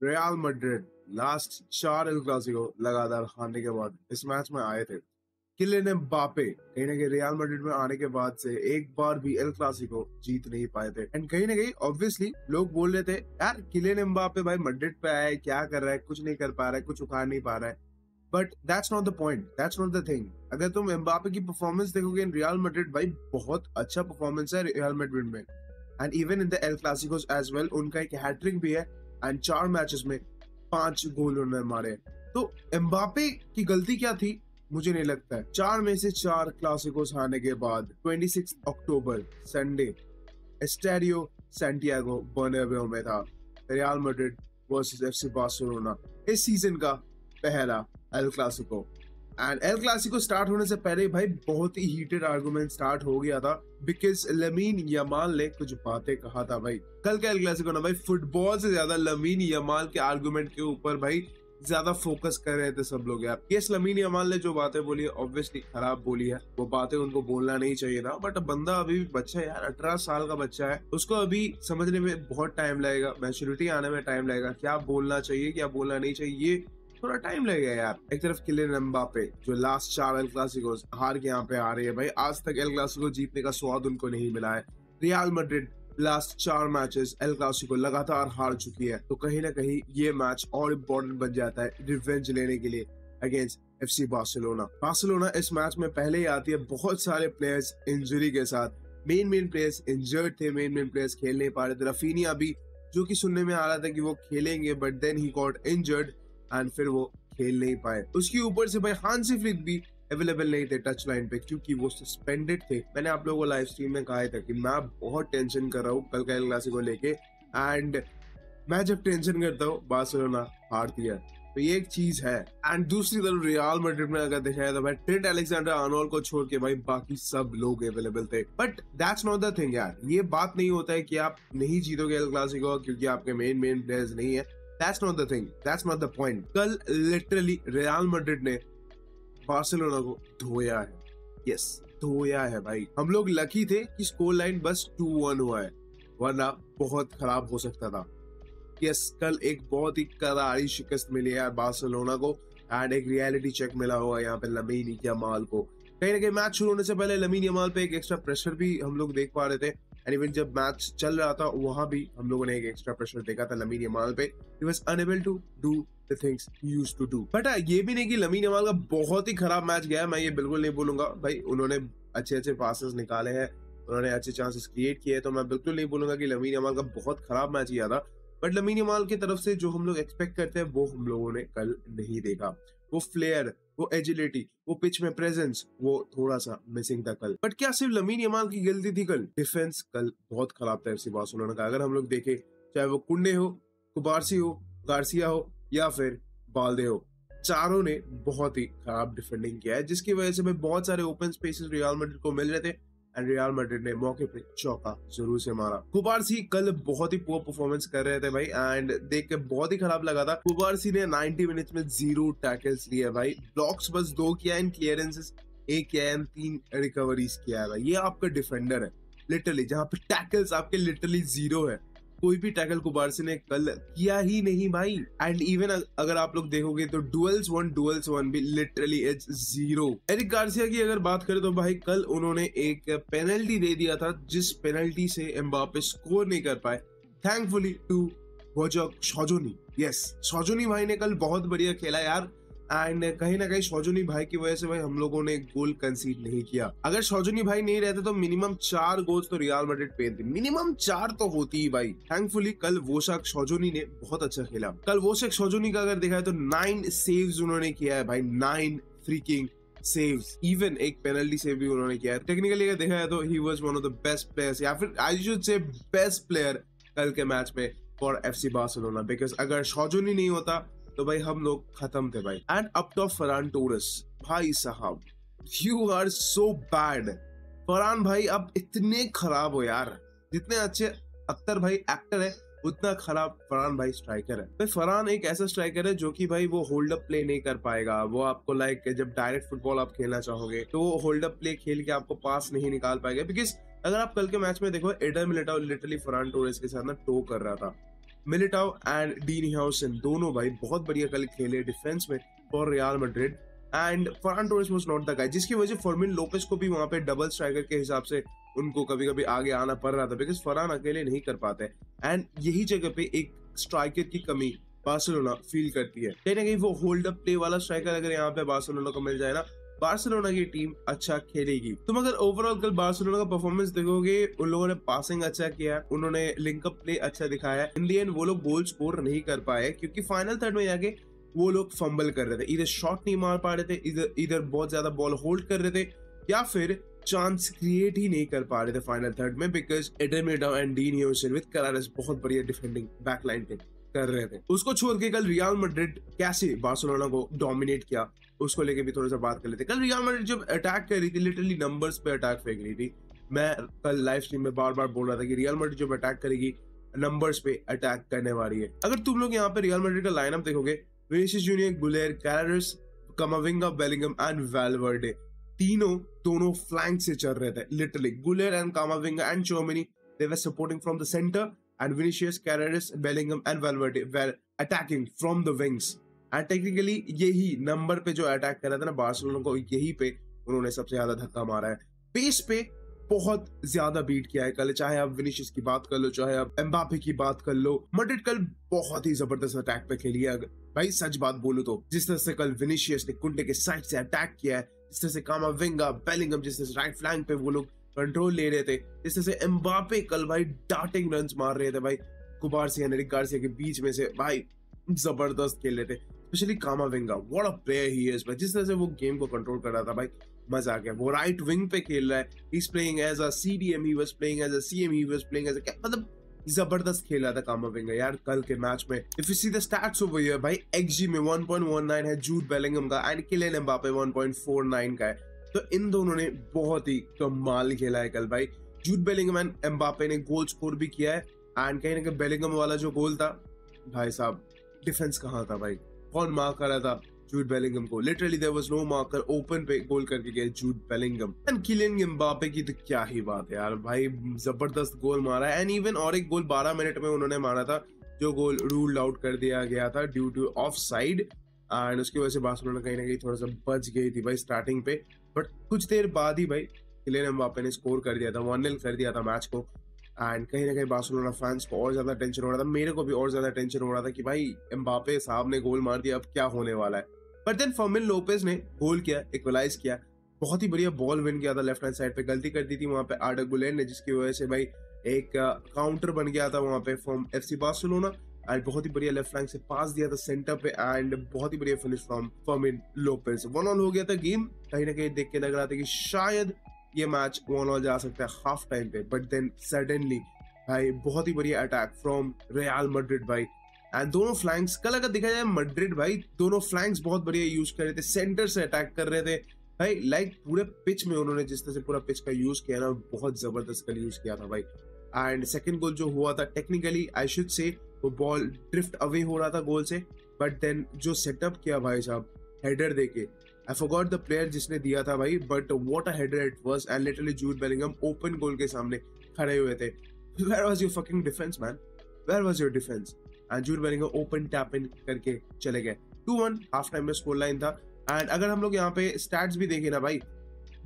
Real Madrid last 4 El Clasico लगातार हारने के बाद इस मैच में आए थे। किलियन एम्बापे कहीं ना कहीं रियल मैड्रिड में आने के बाद से एक बार भी एल क्लासिको जीत नहीं पाए थे। एंड कहीं ना कहीं ऑब्वियसली लोग बोल रहे थे यार किलियन एम्बापे भाई मैड्रिड पे आया है, क्या कर रहा है, कुछ नहीं कर पा रहा है, कुछ उखाड़ नहीं पा रहा है। But that's not the point, that's not the thing. अगर तुम एम्बापे की परफॉर्मेंस देखोगे इन रियल मैड्रिड, भाई बहुत अच्छा परफॉर्मेंस है रियल मैड्रिड में। And even in the El Clasicos as well उनका एक हैट्रिक भी है। एंड 4 मैचेस में 5 गोल उन्होंने मारे। तो एम्बापे की गलती क्या थी मुझे नहीं लगता है। 4 में से 4 क्लासिकोस हारने के बाद 26 अक्टूबर संडे एस्टेडियो सैंटियागो बर्नाब्यू में था real Madrid versus FC Barcelona, इस सीजन का पहला El Clasico. And El Clasico start होने से पहले भाई बहुत ही हीटेड आर्गुमेंट स्टार्ट हो गया था बिकॉज लमीन यमाल ने कुछ बातें कहा था। भाई कल का एल क्लासिको ना भाई फुटबॉल से ज्यादा लमीन यमाल के आर्गुमेंट के ऊपर भाई ज्यादा फोकस कर रहे थे सब लोग यार। यस लमीन यमाल ने जो बातें बोली है ऑब्वियसली खराब बोली है, वो बातें उनको बोलना नहीं चाहिए था। बट बंदा अभी भी बच्चा है यार, 18 साल का बच्चा है, उसको अभी समझने में बहुत टाइम लगेगा, मैच्योरिटी आने में टाइम लगेगा, क्या बोलना चाहिए क्या बोलना नहीं चाहिए, ये थोड़ा टाइम लगेगा यार। एक तरफ किलियन एम्बापे जो लास्ट 4 एल क्लासिकोस हार के यहाँ पे आ रही है भाई, आज तक एल क्लासिको जीतने का स्वाद उनको नहीं मिला है। Real Madrid last 4 matches El Clasico लगातार हार चुकी है। तो कहीं ना कहीं ये मैच और इम्पोर्टेंट बन जाता है रिवेंज लेने के लिए अगेंस्ट एफसी बार्सिलोना। बार्सिलोना इस मैच में पहले ही आती है बहुत सारे प्लेयर्स इंजरी के साथ, मेन प्लेयर्स इंजर्ड थे, मेन प्लेयर्स खेल नहीं पा रहे थे। रफीनिया भी जो कि सुनने में आ रहा था कि वो खेलेंगे but then he got injured and फिर वो खेल नहीं पाए। उसके ऊपर से भाई हांसी फ्लिक भी अवेलेबल नहीं थे टच लाइन पे क्योंकि वो सस्पेंडेड थे। मैंने आप लोगों को लाइव स्ट्रीम में कहा था कि मैं बहुत टेंशन कर रहा हूँ कल का एल क्लासिको लेके। एंड मैं जब टेंशन करता हूँ बार्सिलोना हारती है, तो ये एक चीज है। एंड दूसरी तरफ रियल मैड्रिड में अगर देखा जाए तो भाई ट्रेंट अलेक्जेंडर आर्नोल्ड को छोड़ के भाई बाकी सब लोग अवेलेबल थे। But that's not the thing यार, ये बात नहीं होता है कि आप नहीं जीतोगे एल क्लासिको क्योंकि आपके मेन प्लेयर्स नहीं है। That's not the thing. That's not the point. कल लिटरली रियल मैड्रिड ने बार्सिलोना को धोया है। यस धोया है भाई। हम लोग लकी थे कि स्कोर लाइन बस 2-1 हुआ है, वरना बहुत खराब हो सकता था। यस कल एक बहुत ही करारी शिकस्त मिली है बार्सिलोना को एंड एक रियलिटी चेक मिला होगा यहाँ पे लमीन यमाल को। कहीं ना कहीं मैच शुरू होने से पहले लमीन यमाल पे एक एक्स्ट्रा प्रेशर भी हम लोग देख पा रहे थे। एंड इवन जब मैच चल रहा था वहां भी हम लोगों ने एक एक्स्ट्रा प्रेशर देखा था लमीन यमाल पे। He was unable to do the things he used to do. But ये भी नहीं कि लमीन यमाल का बहुत ही खराब मैच गया है, मैं ये बिल्कुल नहीं बोलूंगा भाई। उन्होंने अच्छे पासेस निकाले हैं, उन्होंने अच्छे चांसेस क्रिएट किए, तो मैं बिल्कुल नहीं बोलूंगा कि लमीन यमाल का बहुत खराब मैच गया था। बट लमीन यमाल की तरफ से जो हम लोग एक्सपेक्ट करते हैं वो हम लोगों ने कल नहीं देखा। वो फ्लेयर, वो एजिलिटी, वो पिच में प्रेजेंस, वो थोड़ा सा मिसिंग था कल। बट क्या सिर्फ लमीन यमाल की गलती थी कल? डिफेंस कल बहुत खराब था एफसी बार्सिलोना का। अगर हम लोग देखें चाहे वो कुंडे हो, कुबार्सी हो, गार्सिया हो या फिर बाल्दे हो, चारों ने बहुत ही खराब डिफेंडिंग किया है, जिसकी वजह से बहुत सारे ओपन स्पेसेस रियल मैड्रिड को मिल रहे थे एंड रियल मैड्रिड ने मौके पे चौका जरूर से मारा। कुबार्सी कल बहुत ही पुअर परफॉर्मेंस कर रहे थे भाई एंड देख के बहुत ही खराब लगा था। कुबार्सी ने 90 मिनट्स में 0 टैकल्स लिए भाई, ब्लॉक्स बस 2 किया एंड क्लियरेंसेस 1 किया एंड 3 रिकवरीज किया है भाई। ये आपका डिफेंडर है लिटरली, जहां पे टैकल्स आपके लिटरली 0 है। कोई भी टैकल कुबार्सी ने कल किया ही नहीं भाई। एंड इवन अगर आप लोग देखोगे तो डुअल्स वन भी लिटरली इट्स 0। एरिक गार्सिया की अगर बात करें तो भाई कल उन्होंने एक पेनल्टी दे दिया था, जिस पेनल्टी से एम्बापे स्कोर नहीं कर पाए, थैंकफुली टू वोजक शोजोनी। यस शोजोनी भाई ने कल बहुत बढ़िया खेला यार एंड कहीं ना कहीं शोजोनी भाई की वजह से भाई हम लोगों ने गोल कंसीड नहीं किया। अगर शोजोनी भाई नहीं रहते तो मिनिमम 4 गोल्स तो रियल मैड्रिड पेन थे, मिनिमम 4 तो होती ही भाई। थैंकफुली कल वोशाक शोजोनी ने बहुत अच्छा खेला। कल वोशाक शोजोनी का अगर देखा है तो 9 सेव्स उन्होंने किया है भाई, 9 फ्रीकिंग सेव्स, इवन एक पेनल्टी सेव भी उन्होंने किया है। टेक्निकली अगर देखा है तो he was one of the best players, या फिर I should say best player कल के मैच में फॉर एफसी बार्सिलोना, बिकॉज अगर शोजोनी नहीं होता तो भाई हम लोग खत्म थे भाई। End up top Ferran Torres, भाई साहब you are so bad. Ferran भाई अब इतने खराब हो यार, जितने अच्छे अख्तर भाई एक्टर है उतना खराब फरहान भाई स्ट्राइकर है। भाई फरहान एक ऐसा स्ट्राइकर है जो कि भाई वो होल्ड अप प्ले नहीं कर पाएगा। वो आपको लाइक जब डायरेक्ट फुटबॉल आप खेलना चाहोगे तो वो होल्ड अप प्ले खेल के आपको पास नहीं निकाल पाएगा। बिकॉज अगर आप कल के मैच में देखो adder Militão literally Farhan Torres के साथ ना टो कर रहा था। मिलिटाओ एंड डीन ह्यूसन दोनों भाई बहुत बढ़िया कल खेले डिफेंस में for real Madrid. And Farhan Torres was not the guy, जिसकी वजह फर्मिन लोपेस को भी वहां पे डबल स्ट्राइकर के हिसाब से उनको कभी कभी आगे आना पड़ रहा था, बिकॉज फरहान अकेले नहीं कर पाते। एंड यही जगह पे एक स्ट्राइकर की कमी बार्सिलोना फील करती है। कहीं ना कहीं वो होल्ड अप प्ले वाला स्ट्राइकर अगर यहाँ पे बार्सिलोना को मिल जाए ना, बार्सिलोना की टीम अच्छा खेलेगी। तुम अगर ओवरऑल कल बार्सिलोना का परफॉर्मेंस देखोगे, उन लोगों ने पासिंग अच्छा किया, उन्होंने लिंकअप प्ले अच्छा दिखाया। इन दी एंड वो लोग गोल स्कोर नहीं कर पाए क्योंकि फाइनल थर्ड में जाके वो लोग फंबल कर रहे थे, इधर शॉट नहीं मार पा रहे थे, इधर बहुत ज्यादा बॉल होल्ड कर रहे थे, या फिर चांस क्रिएट ही नहीं कर पा रहे थे फाइनल थर्ड में, because Eder Militao and Dean Huijsen with Carreras बहुत बढ़िया डिफेंडिंग बैकलाइन पे कर रहे थे। उसको छोड़ के कल रियल मैड्रिड कैसे बार्सिलोना को डोमिनेट किया उसको लेके भी थोड़ा सा बात कर लेते। कल रियल मैड्रिड जब अटैक कर रही थी, लिटरली नंबर्स पे अटैक फेंक रही थी। मैं कल लाइव स्ट्रीम में बार बार बोल रहा था कि रियल मैड्रिड जब अटैक करेगी नंबर्स पे अटैक करने वाली है। अगर तुम लोग यहाँ पे रियल मैड्रिड का लाइनअप देखोगे, Vinicius Junior, Guler, Carreras, Camavinga, Bellingham and Valverde दोनों फ्लैंक से चल रहे थे। Literally Guler and Camavinga and Tchouameni they were supporting from the centre and Vinicius, Carreras, Bellingham and Valverde were attacking from the wings. And technically यही number पे जो attack कर रहा था ना बार्सिलोना को, यही पे उन्होंने सबसे ज्यादा धक्का मारा है। पेस पे बहुत ज्यादा बीट किया है कल, चाहे आप विनिशियस की बात कर लो, चाहे आप एम्बापे की बात कर लो। मैड्रिड कल बहुत ही जबरदस्त अटैक पे खेली है। भाई सच बात बोलूं तो जिस तरह से कल विनिशियस ने कुंटे के साइड से अटैक किया है, जिस तरह से कामाविंगा, बेलिंगम, जिस तरह से राइट फ्लैंक पे वो लोग कंट्रोल ले रहे थे, जिस तरह से एम्बापे कल भाई डार्टिंग रन्स मार रहे थे भाई कुबार्सिया, एरिक गार्सिया के बीच में से, भाई जबरदस्त खेल रहे थे। Specially कामाविंगा, what a player he is भाई, जिस तरह से वो गेम को कंट्रोल कर रहा था भाई मजा आ गया। वो राइट विंग पे खेल रहा है, he is playing as a CDM, he was playing as a CM, he was playing as a मतलब जबरदस्त खेल रहा था कामाविंगा यार कल के मैच में। If you see the stats over here भाई, एक्सजी में 1.19 है जूड बेलिंगम का एंड किलियन एम्बापे 1.49 का है। तो इन दोनों ने बहुत ही कमाल खेला है कल भाई। जूड बेलिंगम एंड एम्बापे ने गोल स्कोर भी किया है। एंड कहीं ना कहीं बेलिंगम वाला जो गोल था भाई साहब, डिफेंस कहाँ था भाई, कौन मार्क कर रहा था जूड बेलिंगम को? Literally there was no marker, open पे गोल करके गए Jude Bellingham. And Kylian Mbappe की तो क्या ही बात है यार भाई, जबरदस्त गोल मारा है। एंड इवन और एक गोल 12 मिनट में उन्होंने मारा था, जो गोल रूल्ड आउट कर दिया गया था due two of side. And उसकी वजह से बार्सिलोना कहीं ना कहीं थोड़ा सा बच गई थी भाई स्टार्टिंग पे, बट कुछ देर बाद ही भाई किलियन एम्बापे ने स्कोर कर दिया था, 1-0 कर दिया था मैच को। एंड कहीं ना कहीं बार्सिलोना फैंस को और ज्यादा टेंशन हो रहा था, मेरे को भी और ज्यादा टेंशन हो रहा था कि भाई एम्बापे साहब ने गोल मार दिया, अब क्या होने वाला है। बट देन फर्मिन लोपेस ने गोल किया, इक्वलाइज किया, बहुत ही बढ़िया बॉल विन किया था लेफ्ट हैंड साइड पे। गलती कर दी थी वहां पे आर्डा गुलेर ने, जिसकी वजह से भाई एक काउंटर बन गया था वहां पे फ्रॉम एफसी बार्सिलोना। एंड बहुत ही बढ़िया लेफ्ट फ्लैंक से पास दिया था सेंटर पे, एंड बहुत ही बढ़िया फिनिश फ्रॉम फर्मिन लोपेस। 1-1 हो गया था गेम। कहीं ना कहीं देख के लग रहा था कि शायद ये मैच 1-1 जा सकता है हाफ टाइम पे, बट देन सडनली भाई बहुत ही बढ़िया अटैक फ्रॉम रियल मैड्रिड भाई। एंड दोनों फ्लैंक्स कल अगर देखा जाए मैड्रिड भाई दोनों फ्लैंक्स बहुत बढ़िया यूज कर रहे थे, सेंटर से अटैक कर रहे थे भाई। लाइक पूरे पिच में उन्होंने जिस तरह से पूरा पिच का यूज किया ना, बहुत जबरदस्त कल यूज किया था भाई। एंड सेकंड गोल जो हुआ था, टेक्निकली आई शुड से वो बॉल ड्रिफ्ट अवे हो रहा था गोल से, बट देन जो सेटअप किया भाई साहब हेडर देके, आई फॉरगॉट द प्लेयर जिसने दिया था भाई, but what a header it was. And literally Jude Bellingham open goal के सामने खड़े हुए थे। Where was your fucking defence man, where was your defence? And Jude Bellingham open tap in करके चले गए। 2-1 हाफ टाइम में स्कोर लाइन था। एंड अगर हम लोग यहाँ पे स्टैट्स भी देखें ना भाई,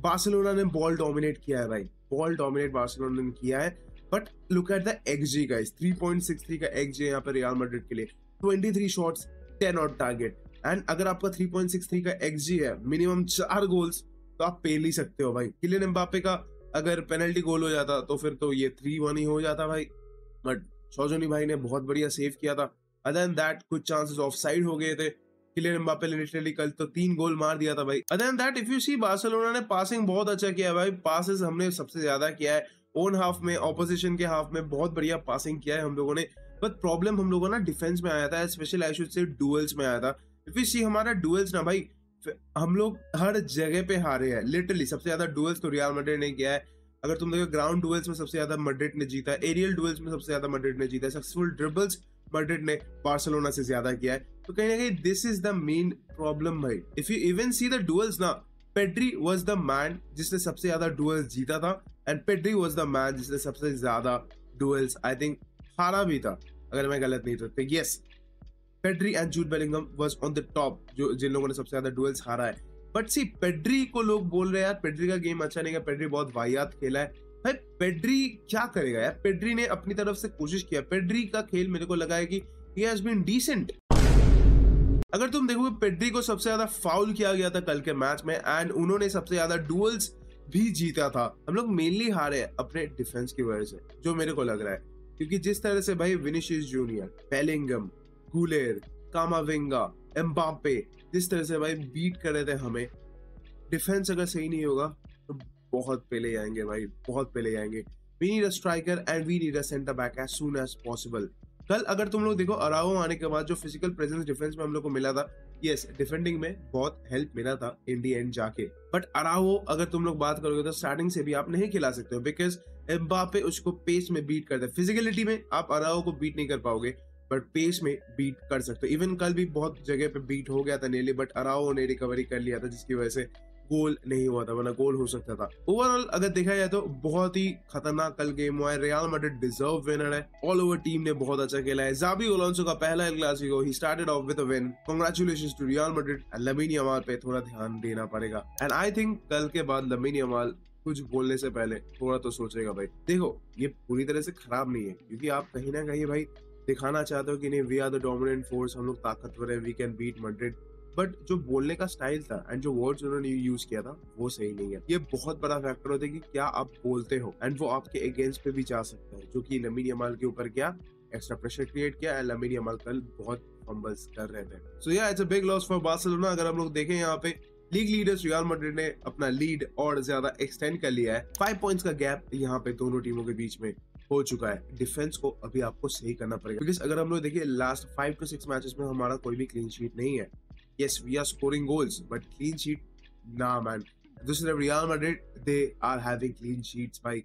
बार्सिलोना ने बॉल डोमिनेट किया है भाई, बॉल डोमिनेट बार्सिलोना ने किया है। But look at the XD guys, 3.63 का एक्सजी यहाँ पे रियल मैड्रिड के लिए, 23 शॉट्स 10 ऑन टारगेट। एंड अगर आपका 3.63 का एक्सजी है, मिनिमम 4 गोल्स तो आप पेल ही सकते हो भाई। किलियन एम्बापे का अगर पेनल्टी गोल हो जाता तो फिर तो ये 3-1 ही हो जाता भाई, बट शौजनी भाई ने बहुत बढ़िया सेव किया था। अदर देन दैट कुछ चांसेस ऑफ साइड हो गए थे। किलियन एम्बापे ने लिटरली कल तो 3 गोल मार दिया था भाई। Other than that if you see Barcelona ने पासिंग बहुत अच्छा किया है भाई, पासेस हमने सबसे ज्यादा किया है ओन हाफ में, ऑपोजिशन के हाफ में बहुत बढ़िया पासिंग किया है हम लोगों ने। बट प्रॉब्लम हम लोगों ना डिफेंस में आया था, specially I should say dwells में आया था। इफ यू सी हमारा डुएल्स ना भाई, हम लोग हर जगह पे हारे हैं लिटरली। सबसे ज्यादा डुएल्स तो रियल मैड्रिड ने किया है। अगर तुम देखो ग्राउंड डुएल्स में सबसे ज्यादा मैड्रिड ने जीता है, एरियल डुएल्स में सबसे ज्यादा मैड्रिड ने जीता है, सक्सेसफुल ड्रिबल्स मैड्रिड ने बार्सिलोना से ज्यादा किया है। तो कहीं ना कहीं this is the main problem भाई। If you even see the duels ना, पेड्री वाज द मैन जिसने सबसे ज्यादा डुएल्स जीता था, and Pedri was the man जिसने सबसे ज्यादा डुएल्स आई थिंक हारा भी था। अगर मैं गलत नहीं तो yes, Pedri and Jude Bellingham was on the top, जो जिन लोगों ने सबसे ज्यादा डुएल्स हारा है। बट सी पेड्री को लोग बोल रहे हैं यार पेड्री का गेम अच्छा नहीं है, पेड्री बहुत वाहियात खेला है। भाई पेड्री क्या करेगा यार, पेड्री ने अपनी तरफ से कोशिश किया, पेड्री का खेल मेरे को लगा है कि ही हैज बीन डिसेंट। अगर तुम देखोगे पेड्री को सबसे ज्यादा फाउल किया गया था कल के मैच में, एंड उन्होंने सबसे ज्यादा डुएल्स भी जीता था। हम लोग मेनली हारे अपने डिफेंस की वजह से, जो मेरे को लग रहा है, क्योंकि जिस तरह से भाई Vinicius junior, Bellingham, Guler, कामाविंगा, Mbappe जिस तरह से भाई बीट कर रहे थे हमें, डिफेंस अगर सही नहीं होगा तो बहुत पहले जाएंगे भाई, बहुत पहले जाएंगे। We need a striker and we need a centre back as soon as possible. कल अगर तुम लोग देखो अराओ आने के बाद जो फिजिकल प्रेजेंस डिफेंस में हम लोग को मिला था, यस डिफेंडिंग में बहुत हेल्प मिला था इन दी एंड जाके। बट अराओ अगर तुम लोग बात करोगे तो स्टार्टिंग से भी आप नहीं खिला सकते हो, बिकॉज एम्बापे उसको पेस में बीट करते हैं। फिजिकलिटी में आप अराओ को बीट नहीं कर पाओगे, बट पेस में बीट कर सकते हो। इवन कल भी बहुत जगह पे बीट हो गया था नेली, बट अराओ ने रिकवरी कर लिया था, जिसकी वजह से गोल नहीं हुआ था, वरना गोल हो सकता था। ओवरऑल अगर देखा जाए तो बहुत ही खतरनाक कल गेम हुआ है। रियल मैड्रिड डिजर्व विनर है, ऑल ओवर टीम ने बहुत अच्छा खेला है। ज़ाबी अलोंसो का पहला El Clasico, he started off with a win. Congratulations to Real Madrid and Lamine Yamal पे थोड़ा ध्यान देना पड़ेगा। एंड आई थिंक कल के बाद लामिन यमाल कुछ बोलने से पहले थोड़ा तो सोचेगा भाई। देखो ये पूरी तरह से खराब नहीं है, क्योंकि आप कहीं ना कहीं भाई दिखाना चाहते हो कि नहीं we are the dominant force, हम लोग ताकतवर है, we can beat Madrid. But जो बोलने का स्टाइल था एंड जो वर्ड्स उन्होंने यूज किया था वो सही नहीं है। ये बहुत बड़ा फैक्टर होता है कि क्या आप बोलते हो, एंड वो आपके अगेंस्ट पे भी जा सकता है, जो कि लामिन यमाल के ऊपर क्या एक्स्ट्रा प्रेशर क्रिएट किया। एंड लामिन यमाल कल बहुत फंबल्स कर रहे थे। सो या it's a big loss for Barcelona. अगर हम लोग देखें यहाँ पे लीग लीडर्स रियल मैड्रिड ने अपना लीड और ज्यादा एक्सटेंड कर लिया है। 5 पॉइंट्स का गैप यहाँ पे दोनों टीमों के बीच में हो चुका है। डिफेंस को अभी आपको सही करना पड़ेगा, बिकॉज अगर हम लोग देखिए लास्ट 5 to 6 मैचेस में हमारा कोई भी क्लीन शीट नहीं है। Yes, we are scoring goals, but clean sheet, nah man. दूसरी तरफ Real Madrid, they are having clean sheets भाई।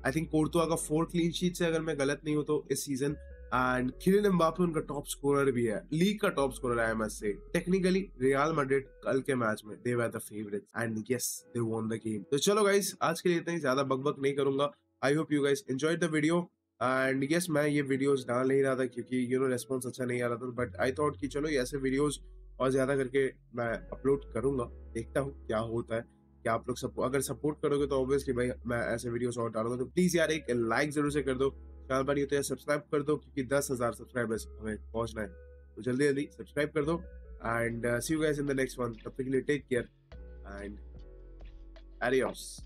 I think कोर्तुआ का 4 clean sheets है अगर मैं गलत नहीं हूँ तो इस सीजन, एंड किलियन एम्बापे उनका टॉप स्कोरर भी है, लीग का टॉप स्कोरर है। I must say, technically real Madrid कल के मैच में they were the favorites and yes, they won the game। तो चलो गाइस, आज के लिए इतना ही, ज्यादा बकबक नहीं करूंगा। I hope you guys enjoyed the video and yes, मैं ये वीडियोस डाल नहीं रहा था क्योंकि रेस्पॉन्स अच्छा नहीं आ रहा था, बट आई थॉट कि चलो ये ऐसे वीडियोस और ज्यादा करके मैं अपलोड करूंगा, देखता हूँ क्या होता है। क्या आप लोग अगर सपोर्ट करोगे तो ऑब्वियसली भाई मैं ऐसे वीडियोस और डालूंगा। तो प्लीज यार एक लाइक जरूर से कर दो, चैनल पर नहीं तो यार सब्सक्राइब कर दो, क्योंकि 10,000 सब्सक्राइबर्स हमें पहुंचना है। तो जल्दी जल्दी सब्सक्राइब कर दो and see you guys in the next one. तब तक के लिए टेक केयर एंड एडियोस।